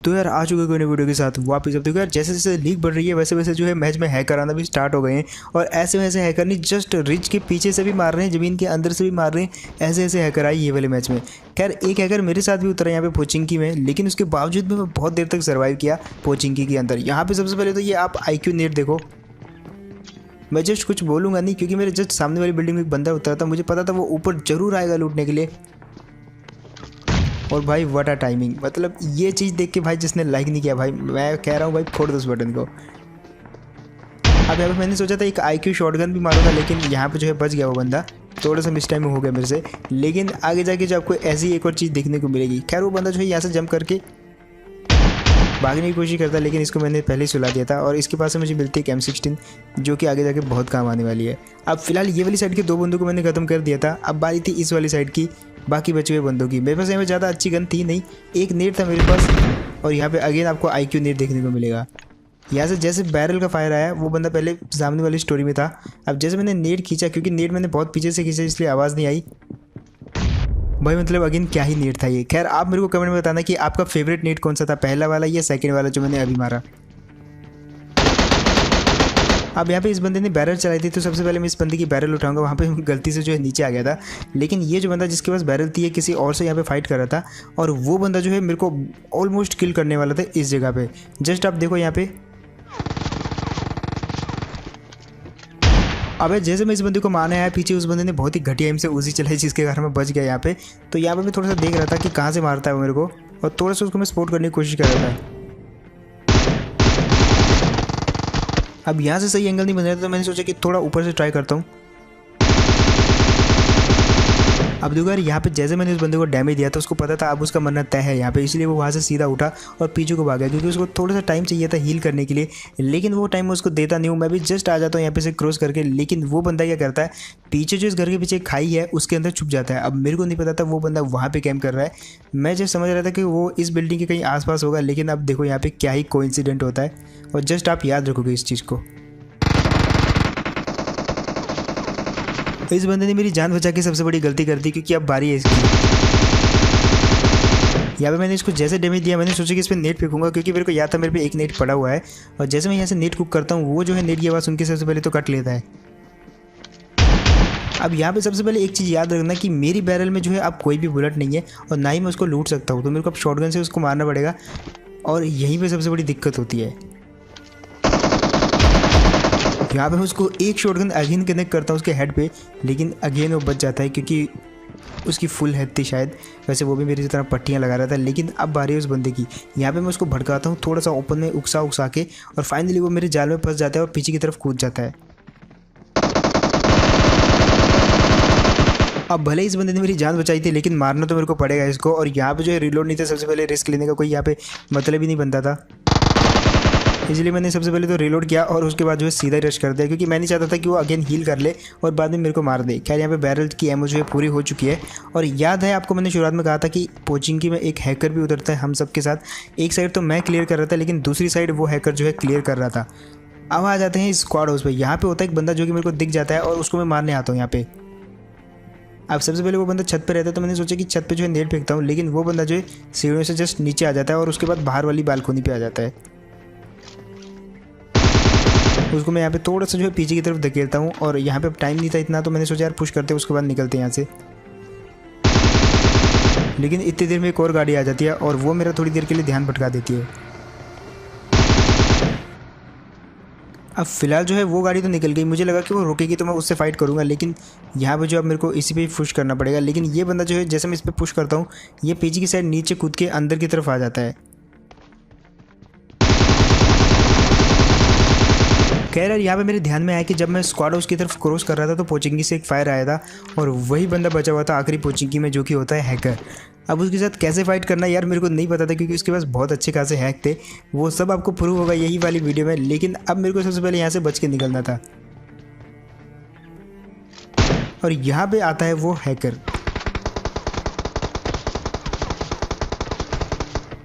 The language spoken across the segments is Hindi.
तो यार आ चुके कोई नई वीडियो के साथ वापस। अब देखो यार जैसे जैसे लीग बढ़ रही है वैसे वैसे जो है मैच में हैकर आना भी स्टार्ट हो गए हैं। और ऐसे वैसे हैकर नहीं, जस्ट रिच के पीछे से भी मार रहे हैं, ज़मीन के अंदर से भी मार रहे हैं। ऐसे ऐसे हैकर आई ये वाले मैच में। खैर एक हैकर मेरे साथ भी उतरा यहाँ पे पोचिंकी में, लेकिन उसके बावजूद भी मैं बहुत देर तक सर्वाइव किया पोचिंकी के अंदर। यहाँ पे सबसे पहले तो ये आप IQ नेट देखो। मैं जस्ट कुछ बोलूँगा नहीं क्योंकि मेरे जस्ट सामने वाली बिल्डिंग में एक बंदा उतरा था, मुझे पता था वो ऊपर जरूर आएगा लूटने के लिए। और भाई व्हाट अ टाइमिंग, मतलब ये चीज़ देख के भाई जिसने लाइक नहीं किया भाई मैं कह रहा हूँ भाई फोड़ दो उस बटन को। अब यहाँ पे मैंने सोचा था एक IQ शॉटगन भी मारूंगा, लेकिन यहाँ पे जो है बच गया वो बंदा। थोड़ा सा मिस टाइम हो गया मेरे से, लेकिन आगे जाके जो आपको ऐसी एक और चीज़ देखने को मिलेगी। खैर वो बंदा जो है यहाँ से जंप करके भागने की कोशिश करता है, लेकिन इसको मैंने पहले ही सुला दिया था। और इसके पास से मुझे मिलती है M16 जो कि आगे जाके बहुत काम आने वाली है। अब फिलहाल ये वाली साइड के 2 बंदों को मैंने ख़त्म कर दिया था। अब बारी थी इस वाली साइड की बाकी बचे हुए बंदों की। मेरे पास यहाँ पे ज़्यादा अच्छी गन थी नहीं, एक नेट था मेरे पास। और यहाँ पे अगेन आपको IQ नेट देखने को मिलेगा। यहाँ से जैसे बैरल का फायर आया वो बंदा पहले सामने वाली स्टोरी में था। अब जैसे मैंने नेट खींचा, क्योंकि नेट मैंने बहुत पीछे से खींचा इसलिए आवाज़ नहीं आई भाई, मतलब अगेन क्या ही नेट था ये। खैर आप मेरे को कमेंट में बताना कि आपका फेवरेट नेट कौन सा था, पहला वाला या सेकंड वाला जो मैंने अभी मारा। अब यहाँ पे इस बंदे ने बैरल चलाई थी, तो सबसे पहले मैं इस बंदे की बैरल उठाऊंगा। वहाँ पे गलती से जो है नीचे आ गया था, लेकिन ये जो बंदा जिसके पास बैरल थी ये किसी और से यहाँ पे फाइट कर रहा था। और वो बंदा जो है मेरे को ऑलमोस्ट किल करने वाला था इस जगह पे। जस्ट आप देखो यहाँ पे। अबे जैसे मैं इस बंदे को मारने आया, पीछे उस बंदे ने बहुत ही घटिया एम से उसी चलाई जिसके कारण मैं बच गया यहाँ पे। तो यहाँ पे मैं थोड़ा सा देख रहा था कि कहाँ से मारता है वो मेरे को, और थोड़ा सा उसको मैं सपोर्ट करने की कोशिश कर रहा था। अब यहाँ से सही एंगल नहीं बन रहा था, तो मैंने सोचा कि थोड़ा ऊपर से ट्राई करता हूँ। अब देखो यार यहाँ पे जैसे मैंने उस बंदे को डैमेज दिया था, उसको पता था अब उसका मरना तय है यहाँ पे, इसलिए वो वहाँ से सीधा उठा और पीछे को भागा, क्योंकि उसको थोड़ा सा टाइम चाहिए था हील करने के लिए। लेकिन वो टाइम मैं उसको देता नहीं हूँ, मैं भी जस्ट आ जाता हूँ यहाँ पे से क्रॉस करके। लेकिन वो बंदा क्या करता है, पीछे जो इस घर के पीछे खाई है उसके अंदर छुप जाता है। अब मेरे को नहीं पता था वो बंदा वहाँ पर कैंप कर रहा है। मैं जस्ट समझ रहा था कि वो इस बिल्डिंग के कहीं आसपास होगा, लेकिन अब देखो यहाँ पे क्या ही कोइंसिडेंट होता है। और जस्ट आप याद रखोगे इस चीज़ को। इस बंदे ने मेरी जान बचा के सबसे बड़ी गलती कर दी, क्योंकि अब बारी है इसकी। यहाँ पे मैंने इसको जैसे डैमेज दिया, मैंने सोचा कि इस पर नेट फेंकूंगा, क्योंकि मेरे को याद था मेरे पे एक नेट पड़ा हुआ है। और जैसे मैं यहाँ से नेट कुक करता हूँ, वो जो है नेट की आवाज़ सुन के सबसे पहले तो कट लेता है। अब यहाँ पे सबसे पहले एक चीज़ याद रखना कि मेरी बैरल में जो है अब कोई भी बुलेट नहीं है, और ना ही मैं उसको लूट सकता हूँ। तो मेरे को अब शॉटगन से उसको मारना पड़ेगा, और यहीं पर सबसे बड़ी दिक्कत होती है। यहाँ पे मैं उसको एक शॉटगन अगेन कनेक्ट करता हूँ उसके हेड पे, लेकिन अगेन वो बच जाता है क्योंकि उसकी फुल हेड थी शायद। वैसे वो भी मेरी तरह पट्टियाँ लगा रहा था। लेकिन अब बारी है उस बंदे की। यहाँ पे मैं उसको भड़काता हूँ थोड़ा सा ओपन में उकसा के, और फाइनली वो मेरे जाल में फंस जाता है और पीछे की तरफ कूद जाता है। अब भले इस बंदे ने मेरी जान बचाई थी, लेकिन मारना तो मेरे को पड़ेगा इसको। और यहाँ पे जो है रिलोड नहीं था, सबसे पहले रिस्क लेने का कोई यहाँ पे मतलब ही नहीं बनता था, इसलिए मैंने सबसे पहले तो रीलोड किया और उसके बाद जो है सीधा रश कर दिया, क्योंकि मैं नहीं चाहता था कि वो अगेन हील कर ले और बाद में मेरे को मार दे। खैर यहाँ पे बैरल की एमो जो है पूरी हो चुकी है। और याद है आपको मैंने शुरुआत में कहा था कि पोचिंकी में एक हैकर भी उतरता है हम सब के साथ। एक साइड तो मैं क्लियर कर रहा था, लेकिन दूसरी साइड वो हैकर जो है क्लियर कर रहा था। अब आ जाते हैं स्क्वाड हाउस पे। यहाँ पे होता है एक बंदा जो कि मेरे को दिख जाता है, और उसको मैं मारने आता हूँ यहाँ पे। अब सबसे पहले वो बंदा छत पे रहता है, तो मैंने सोचा कि छत पे जो है नेट फेंकता हूँ, लेकिन वो बंदा जो है सीढ़ियों से जस्ट नीचे आ जाता है और उसके बाद बाहर वाली बालकोनी पे आ जाता है। उसको मैं यहाँ पे थोड़ा सा जो है पीछे की तरफ धकेलता हूँ, और यहाँ पे टाइम नहीं था इतना, तो मैंने सोचा यार पुश करते हैं उसके बाद निकलते हैं यहाँ से। लेकिन इतनी देर में एक और गाड़ी आ जाती है, और वो मेरा थोड़ी देर के लिए ध्यान भटका देती है। अब फिलहाल जो है वो गाड़ी तो निकल गई, मुझे लगा कि वो रुकेगी तो मैं उससे फाइट करूँगा, लेकिन यहाँ पे जो अब मेरे को इसी पे पुश करना पड़ेगा। लेकिन ये बंदा जो है जैसे मैं इस पर पुश करता हूँ, ये पीछे की साइड नीचे कूद के अंदर की तरफ आ जाता है। खैर यार यहाँ पे मेरे ध्यान में आया कि जब मैं स्क्वाड हाउस की तरफ क्रॉस कर रहा था, तो पोचिंकी से एक फायर आया था, और वही बंदा बचा हुआ था आखिरी पोचिंकी में, जो कि होता है हैकर। अब उसके साथ कैसे फाइट करना यार मेरे को नहीं पता था, क्योंकि उसके पास बहुत अच्छे खासे हैक थे। वो सब आपको प्रूव होगा यही वाली वीडियो में। लेकिन अब मेरे को सबसे पहले यहाँ से बच के निकलना था, और यहाँ पे आता है वो हैकर।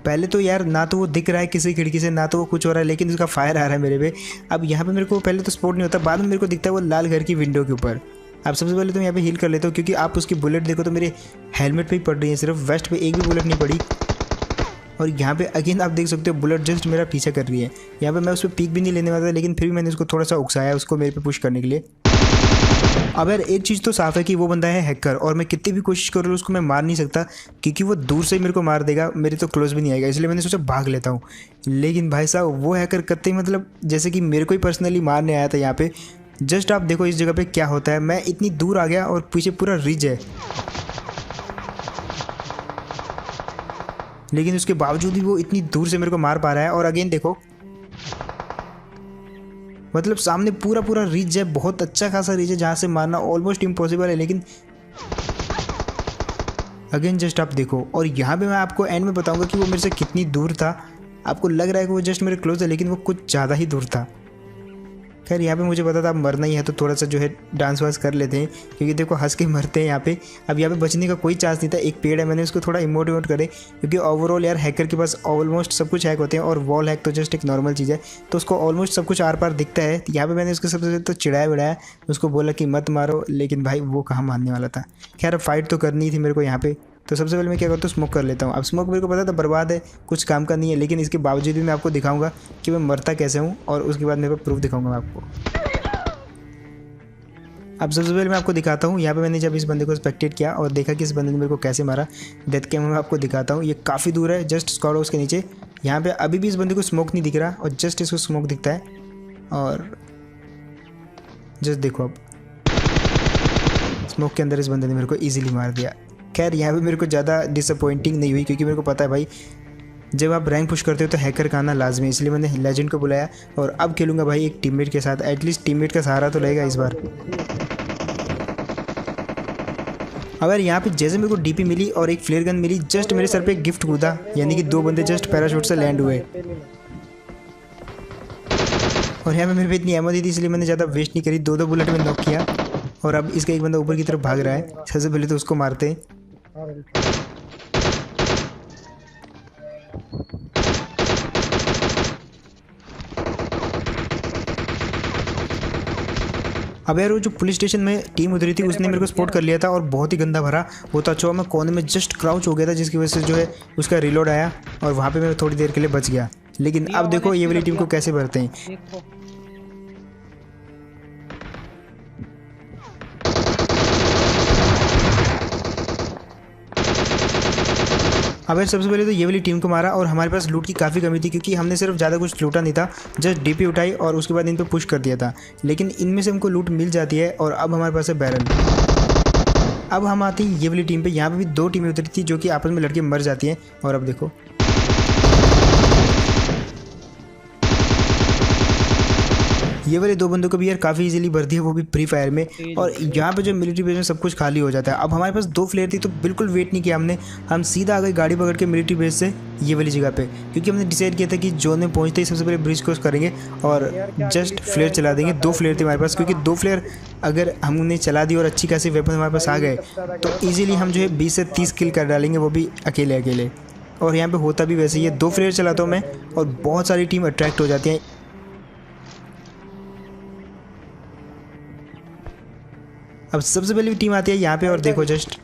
पहले तो यार ना तो वो दिख रहा है किसी खिड़की से, ना तो वो कुछ हो रहा है, लेकिन उसका फायर आ रहा है मेरे पे। अब यहाँ पे मेरे को पहले तो स्पॉट नहीं होता, बाद में मेरे को दिखता है वो लाल घर की विंडो के ऊपर। अब सबसे पहले तो मैं यहाँ पे हील कर लेता हूँ, क्योंकि आप उसकी बुलेट देखो तो मेरे हेलमेट पे ही पड़ रही है, सिर्फ वेस्ट पे एक भी बुलेट नहीं पड़ी। और यहाँ पे अगेन आप देख सकते हो बुलेट जस्ट मेरा पीछा कर रही है। यहाँ पे मैं उस पर पीक भी नहीं लेने वाला था, लेकिन फिर भी मैंने उसको थोड़ा सा उकसाया उसको मेरे पे पुश करने के लिए। अब यार एक चीज़ तो साफ है कि वो बंदा है हैकर, और मैं कितनी भी कोशिश कर रहा हूँ उसको मैं मार नहीं सकता, क्योंकि वो दूर से ही मेरे को मार देगा, मेरे तो क्लोज भी नहीं आएगा। इसलिए मैंने सोचा भाग लेता हूँ। लेकिन भाई साहब वो हैकर करते ही मतलब जैसे कि मेरे को ही पर्सनली मारने आया था यहाँ पे। जस्ट आप देखो इस जगह पे क्या होता है, मैं इतनी दूर आ गया और पीछे पूरा रिज है, लेकिन उसके बावजूद भी वो इतनी दूर से मेरे को मार पा रहा है। और अगेन देखो मतलब सामने पूरा पूरा रिज है, बहुत अच्छा खासा रिज है जहाँ से मारना ऑलमोस्ट इम्पॉसिबल है। लेकिन अगेन जस्ट आप देखो, और यहाँ पे मैं आपको एंड में बताऊंगा कि वो मेरे से कितनी दूर था। आपको लग रहा है कि वो जस्ट मेरे क्लोज है, लेकिन वो कुछ ज़्यादा ही दूर था। खैर यहाँ पे मुझे पता था अब मरना ही है, तो थोड़ा सा जो है डांस वांस कर लेते हैं, क्योंकि देखो हंस के मरते हैं यहाँ पे। अब यहाँ पे बचने का कोई चांस नहीं था। एक पेड़ है, मैंने उसको थोड़ा इमोट करे, क्योंकि ओवरऑल यार हैकर के पास ऑलमोस्ट सब कुछ हैक होते हैं, और वॉल हैक तो जस्ट एक नॉर्मल चीज़ है, तो उसको ऑलमोस्ट सब कुछ आर पार दिखता है। यहाँ पे मैंने उसको सबसे पहले तो चिढ़ाया विढ़ाया, उसको बोला कि मत मारो, लेकिन भाई वो कहाँ मानने वाला था। खैर अब फाइट तो करनी थी मेरे को यहाँ पे, तो सबसे पहले मैं क्या करता हूँ स्मोक कर लेता हूँ। अब स्मोक मेरे को पता था बर्बाद है, कुछ काम का नहीं है, लेकिन इसके बावजूद भी मैं आपको दिखाऊंगा कि मैं मरता कैसे हूँ, और उसके बाद मेरे को प्रूफ दिखाऊंगा मैं आपको। अब सबसे पहले मैं आपको दिखाता हूँ, यहाँ पे मैंने जब इस बंदे को स्पेक्टेट किया और देखा कि इस बंदे ने मेरे को कैसे मारा, डेथ कैम मैं आपको दिखाता हूँ। ये काफ़ी दूर है, जस्ट स्क्वाड हाउस के नीचे। यहाँ पे अभी भी इस बंदे को स्मोक नहीं दिख रहा, और जस्ट इसको स्मोक दिखता है, और जस्ट देखो अब स्मोक के अंदर इस बंदे ने मेरे को ईजिली मार दिया। खैर यहाँ पे मेरे को ज़्यादा डिसअपॉइंटिंग नहीं हुई, क्योंकि मेरे को पता है भाई जब आप रैंक पुश करते हो तो हैकर का आना लाजमी है, इसलिए मैंने लेजेंड को बुलाया। और अब खेलूंगा भाई एक टीममेट के साथ, एटलीस्ट टीममेट का सहारा तो लगेगा इस बार। अब यार यहाँ पे जैसे मेरे को डीपी मिली और एक फ्लेयर गन मिली, जस्ट मेरे सर पे गिफ्ट कूदा, यानी कि 2 बंदे जस्ट पैराशूट से लैंड हुए। और यहाँ पे मेरे पे इतनी एमो दी थी, इसलिए मैंने ज़्यादा वेस्ट नहीं करी, 2 बुलेट में नॉक किया। और अब इसका एक बंदा ऊपर की तरफ भाग रहा है, सबसे पहले तो उसको मारते हैं। अब यार वो जो पुलिस स्टेशन में टीम उतरी थी उसने मेरे को स्पॉट कर लिया था, और बहुत ही गंदा भरा वो तो। अच्छा मैं कोने में जस्ट क्राउच हो गया था, जिसकी वजह से जो है उसका रिलोड आया, और वहाँ पे मैं थोड़ी देर के लिए बच गया। लेकिन अब देखो ये वाली टीम को कैसे भरते हैं। अब यार सबसे पहले तो ये वाली टीम को मारा, और हमारे पास लूट की काफ़ी कमी थी, क्योंकि हमने सिर्फ ज़्यादा कुछ लूटा नहीं था, जस्ट डीपी उठाई और उसके बाद इन पे पुश कर दिया था। लेकिन इनमें से हमको लूट मिल जाती है, और अब हमारे पास है बैरल। अब हम आते हैं ये वाली टीम पे। यहाँ पे भी 2 टीमें उतरी थी जो कि आपस में लड़के मर जाती हैं, और अब देखो ये वाले 2 बंदों को भी यार काफ़ी इजीली भर दिया, वो भी फ्री फायर में। और यहाँ पे जो मिलिट्री बेस में सब कुछ खाली हो जाता है। अब हमारे पास 2 फ्लेयर थी, तो बिल्कुल वेट नहीं किया हमने, हम सीधा आ गए गाड़ी पकड़ के मिलिट्री बेस से ये वाली जगह पे, क्योंकि हमने डिसाइड किया था कि जोन में पहुँचते ही सबसे पहले ब्रिज क्रॉस करेंगे और जस्ट फ्लेयर चला देंगे। 2 फ्लेयर थे हमारे पास, क्योंकि 2 फ्लेयर अगर हमने चला दी और अच्छी खासी वेपन हमारे पास आ गए तो ईजिली हम जो है 20 से 30 किल कर डालेंगे, वो भी अकेले अकेले। और यहाँ पे होता भी वैसे ही है, 2 फ्लेयर चलाता हूँ मैं और बहुत सारी टीम अट्रैक्ट हो जाती हैं। अब सबसे पहले टीम आती है यहाँ पे, और देखो जस्ट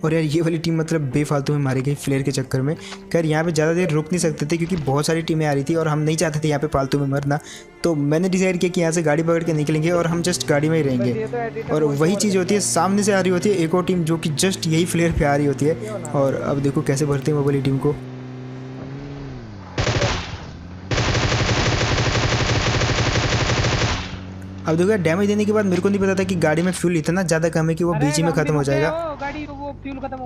और यार ये वाली टीम मतलब बेफालतू में मारी गई फ्लेयर के चक्कर में। खैर यहाँ पे ज़्यादा देर रुक नहीं सकते थे, क्योंकि बहुत सारी टीमें आ रही थी और हम नहीं चाहते थे यहाँ पे फालतू में मरना। तो मैंने डिसाइड किया कि यहाँ से गाड़ी पकड़ के निकलेंगे और हम जस्ट गाड़ी में ही रहेंगे। और वही चीज़ होती है, सामने से आ रही होती है एक और टीम जो कि जस्ट यही फ्लेयर पे आ रही होती है। और अब देखो कैसे भरते हैं वो वाली टीम को। अब देखो यार डैमेज देने के बाद मेरे को नहीं पता था कि गाड़ी में फ्यूल इतना ज़्यादा कम है कि वो बीच में ख़त्म हो जाएगा।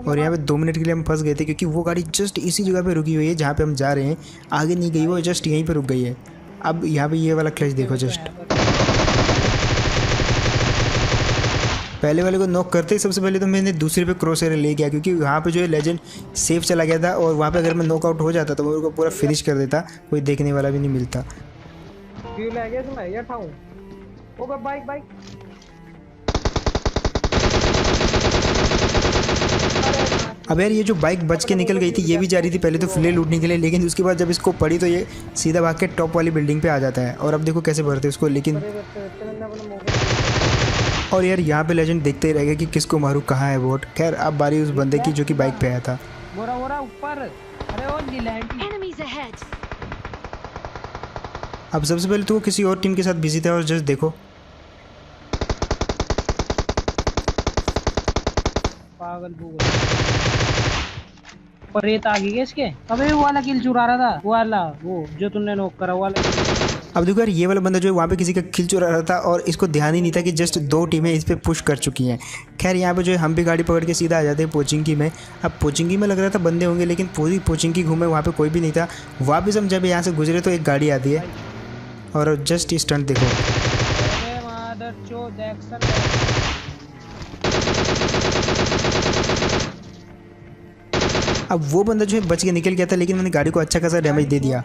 और यहाँ पे 2 मिनट के लिए हम फंस गए थे, क्योंकि वो गाड़ी जस्ट इसी जगह पे रुकी हुई है जहाँ पे हम जा रहे हैं, आगे नहीं गई, वो जस्ट यहीं पे रुक गई है। अब यहाँ पे ये वाला क्लच देखो, जस्ट पहले वाले को नॉक करते ही सबसे पहले तो मैंने दूसरे पे क्रॉस एयर ले गया, क्योंकि वहाँ पे जो है लेजेंड सेफ चला गया था, और वहाँ पे अगर मैं नॉकआउट हो जाता तो मेरे को पूरा फिनिश कर देता, कोई देखने वाला भी नहीं मिलता। बाइक अब यार ये जो बाइक बच के निकल गई थी, ये भी जा रही थी पहले तो फ्लेयर लूटने के लिए, लेकिन उसके बाद जब इसको पड़ी तो ये सीधा भाग के टॉप वाली बिल्डिंग पे आ जाता है। और अब देखो कैसे भरते उसको, लेकिन और यार यहाँ पे लेजेंड देखते ही रह गया कि किसको मारूं, कहाँ है बोट। खैर अब बारी उस बंदे की जो कि बाइक पे आया था। बोरा ऊपर। अरे ओ नीलैंड। अब सबसे पहले तो वो किसी और टीम के साथ बिजी था और जस्ट देखो पागल पर रेत आ गई इसके। अबे वो वाला किल चुरा रहा था, वो जो तुमने नॉक करा वाला। अब देखो यार ये वाला बंदा जो है वहाँ पे किसी का किल चुरा रहा था और इसको ध्यान ही नहीं था कि जस्ट 2 टीमें इस पे पुश कर चुकी हैं। खैर यहाँ पे जो है हम भी गाड़ी पकड़ के सीधा आ जाते हैं पोचिंकी में। अब पोचिंकी में लग रहा था बंदे होंगे, लेकिन पूरी पोचिंकी घूमे वहाँ पे कोई भी नहीं था। वापस हम जब यहाँ से गुजरे तो एक गाड़ी आती है और जस्ट स्टंट देखो। अब वो बंदा जो है बच के निकल गया था, लेकिन मैंने गाड़ी को अच्छा खासा डैमेज दे दिया।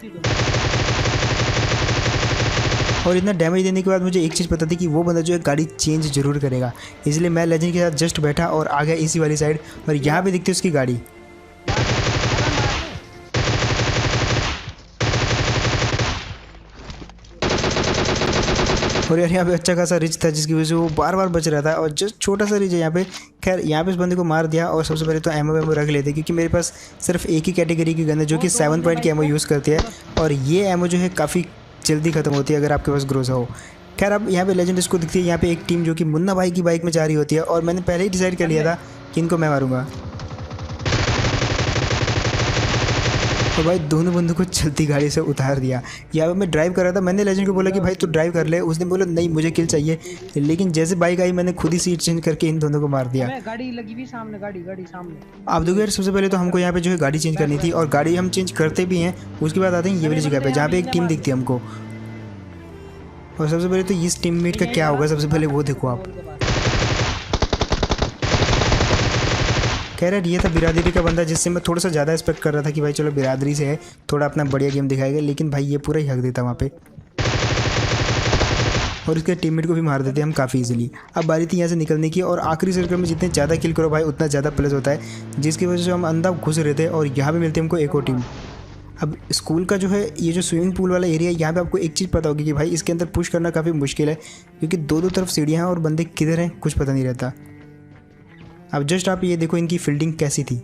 और इतना डैमेज देने के बाद मुझे एक चीज़ पता थी कि वो बंदा जो है गाड़ी चेंज जरूर करेगा, इसलिए मैं लेजेंड के साथ जस्ट बैठा और आ गया इसी वाली साइड। और यहाँ पे दिखती है उसकी गाड़ी। और यार यहाँ पे अच्छा खासा रिच था जिसकी वजह से वो बार बार बच रहा था और जस्ट छोटा सा रिच है यहाँ पे। खैर यहाँ पे इस बंदे को मार दिया और सबसे पहले तो एमओ रख लेते क्योंकि मेरे पास सिर्फ एक ही कैटेगरी की गन है जो कि 7 पॉइंट की एमओ यूज़ करती है और ये एमओ जो है काफ़ी जल्दी ख़त्म होती है अगर आपके पास ग्रोजा हो। खैर अब यहाँ पे लेजेंड इसको दिखती है यहाँ पे एक टीम जो कि मुन्ना भाई की बाइक में जा रही होती है और मैंने पहले ही डिसाइड कर लिया था कि इनको मैं मारूंगा। तो भाई दोनों बंदों को चलती गाड़ी से उतार दिया। यहाँ पे मैं ड्राइव कर रहा था, मैंने लेजेंड को बोला कि भाई तू ड्राइव कर ले, उसने बोला नहीं मुझे किल चाहिए, लेकिन जैसे बाइक आई मैंने खुद ही सीट चेंज करके इन दोनों को मार दिया। गाड़ी लगी हुई सामने, गाड़ी सामने। आप देखो यार सबसे पहले तो हमको यहाँ पे जो है गाड़ी चेंज करनी थी और गाड़ी हम चेंज करते भी हैं। उसके बाद आते हैं ये वाली जगह पे जहाँ पे एक टीम दिखती है हमको। और सबसे पहले तो इस टीममेट का क्या होगा सबसे पहले वो देखो आप। कह रहा ये था बिरादरी का बंदा जिससे मैं थोड़ा सा ज़्यादा एक्सपेक्ट कर रहा था कि भाई चलो बिरादरी से है, थोड़ा अपना बढ़िया गेम दिखाएगा, लेकिन भाई ये पूरा ही हक देता वहाँ पे और इसके टीममेट को भी मार देते हम काफ़ी इजीली। अब बारी थी यहाँ से निकलने की और आखिरी सर्कल में जितने ज़्यादा किल करो भाई उतना ज़्यादा प्लस होता है, जिसकी वजह से हम अंदर घुस रहे थे और यहाँ पे मिलती है हमको एक और टीम। अब स्कूल का जो है ये जो स्विमिंग पूल वाला एरिया है यहाँ पे आपको एक चीज़ पता होगी कि भाई इसके अंदर पुश करना काफ़ी मुश्किल है क्योंकि दो तरफ सीढ़ियाँ हैं और बंदे किधर हैं कुछ पता नहीं रहता। अब जस्ट आप ये देखो इनकी फील्डिंग कैसी थी।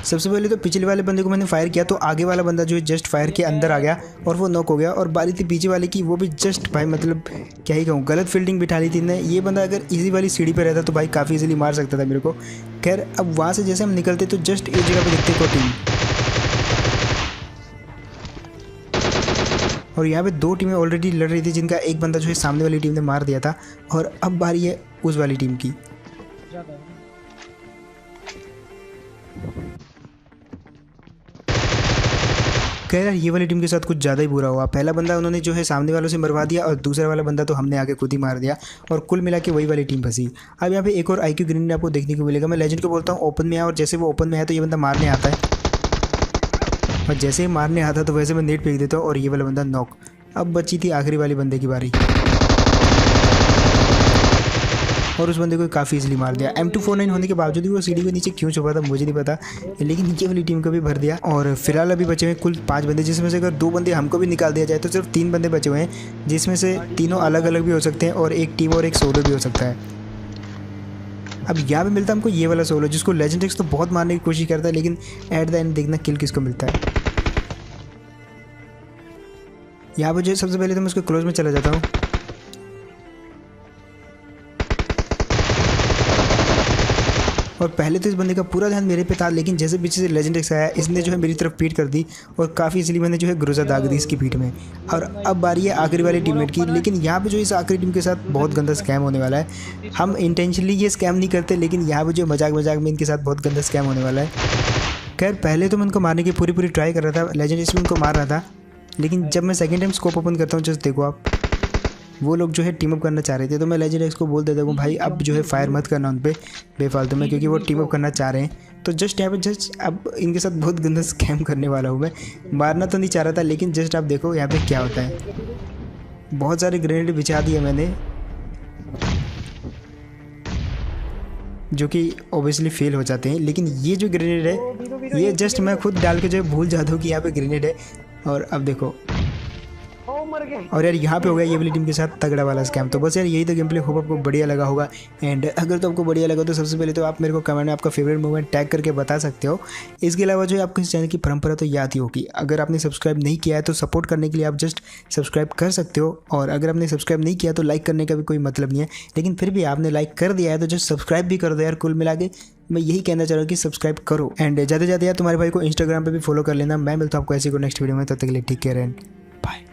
सबसे पहले तो पिछले वाले बंदे को मैंने फायर किया तो आगे वाला बंदा जो है जस्ट फायर के अंदर आ गया और वो नॉक हो गया। और बारी थी पीछे वाले की, वो भी जस्ट भाई मतलब क्या ही कहूँ गलत फील्डिंग बिठा ली थी ने। ये बंदा अगर इजी वाली सीढ़ी पे रहता तो भाई काफ़ी इजीली मार सकता था मेरे को। खैर अब वहाँ से जैसे हम निकलते तो जस्ट एक जगह पे दिखते को टीम और यहाँ पे 2 टीमें ऑलरेडी लड़ रही थी जिनका एक बंदा जो है सामने वाली टीम ने मार दिया था और अब बारी है उस वाली टीम की। कह रहा ये वाली टीम के साथ कुछ ज़्यादा ही बुरा हुआ। पहला बंदा उन्होंने जो है सामने वालों से मरवा दिया और दूसरा वाला बंदा तो हमने आके खुद ही मार दिया और कुल मिला के वही वाली टीम फंसी। अब यहाँ पे एक और आईक्यू ग्रीन आपको देखने को मिलेगा। मैं लेजेंड को बोलता हूँ ओपन में आया और जैसे वो ओपन में आया तो ये बंदा मारने आता है और जैसे ही मारने आता तो वैसे मैं नेट फेंक देता हूँ और ये वाला बंदा नॉक। अब बची थी आखिरी वाले बंदे की बारी और उस बंदे को काफ़ी इजीली मार दिया। M249 होने के बावजूद भी वो सीढ़ी के नीचे क्यों छुपा था मुझे नहीं पता, लेकिन नीचे वाली टीम को भी भर दिया। और फिलहाल अभी बचे हुए कुल 5 बंदे, जिसमें से अगर 2 बंदे हमको भी निकाल दिया जाए तो सिर्फ 3 बंदे बचे हुए हैं, जिसमें से तीनों अलग अलग भी हो सकते हैं और एक टीम और एक सोलो भी हो सकता है। अब यहाँ पे मिलता है हमको ये वाला सोलो जिसको लेजेंड एक्स तो बहुत मारने की कोशिश करता है, लेकिन एट द एंड देखना किल किसको मिलता है। यहाँ पर जो सबसे पहले तो मैं उसके क्लोज में चला जाता हूँ और पहले तो इस बंदे का पूरा ध्यान मेरे पे था, लेकिन जैसे पीछे से लेजेंड एक्स आया इसने जो है मेरी तरफ पीट कर दी और काफ़ी इसलिए मैंने जो है ग्रोजा दाग दी इसकी पीठ में। और अब बारी है आखिरी वाली टीममेट की, लेकिन यहाँ पे जो इस आखिरी टीम के साथ बहुत गंदा स्कैम होने वाला है। हम इंटेंशनली ये स्कैम नहीं करते, लेकिन यहाँ पे जो मजाक में इनके साथ बहुत गंदा स्कैम होने वाला है। खैर पहले तो मैं उनको मारने की पूरी ट्राई कर रहा था, लेजेंड एक्स उनको मार रहा था, लेकिन जब मैं सेकेंड टाइम स्कोप ओपन करता हूँ जस्ट देखो आप, वो लोग जो है टीम अप करना चाह रहे थे तो मैं लेजेंड एक्स को बोल देता हूँ भाई अब जो है फायर मत करना उन पर बेफालतू में, क्योंकि वो टीम अप करना चाह रहे हैं। तो जस्ट यहाँ पे जस्ट अब इनके साथ बहुत गंदा स्कैम करने वाला हूँ मैं। मारना तो नहीं चाह रहा था, लेकिन जस्ट आप देखो यहाँ पे क्या होता है। बहुत सारे ग्रेनेड बिछा दिए मैंने जो कि ओबियसली फेल हो जाते हैं, लेकिन ये जो ग्रेनेड है ये जस्ट मैं खुद डाल के जो भूल जाता हूँ कि यहाँ पे ग्रेनेड है। और अब देखो और यार यहाँ पे हो गया ये वाली टीम के साथ तगड़ा वाला स्कैम। तो बस यार यही तो गेम प्ले, होप आपको बढ़िया लगा होगा। एंड अगर तो आपको बढ़िया लगा तो सबसे पहले तो आप मेरे को कमेंट में आपका फेवरेट मोमेंट टैग करके बता सकते हो। इसके अलावा जो है आपको इस चैनल की परंपरा तो याद ही होगी, अगर आपने सब्सक्राइब नहीं किया है तो सपोर्ट करने के लिए आप जस्ट सब्सक्राइब कर सकते हो, और अगर आपने सब्सक्राइब नहीं किया तो लाइक करने का भी कोई मतलब नहीं है, लेकिन फिर भी आपने लाइक कर दिया है तो जस्ट सब्सक्राइब भी कर दो यार। कुल मिला के मैं यही कहना चाह रहा हूँ कि सब्सक्राइब करो। एंड ज़्यादा यार तुम्हारे भाई को इंस्टाग्राम पे भी फॉलो कर लेना। मैं मिलता हूँ आपको ऐसी को नेक्स्ट वीडियो में, तब तक के लिए टेक केयर एंड बाय।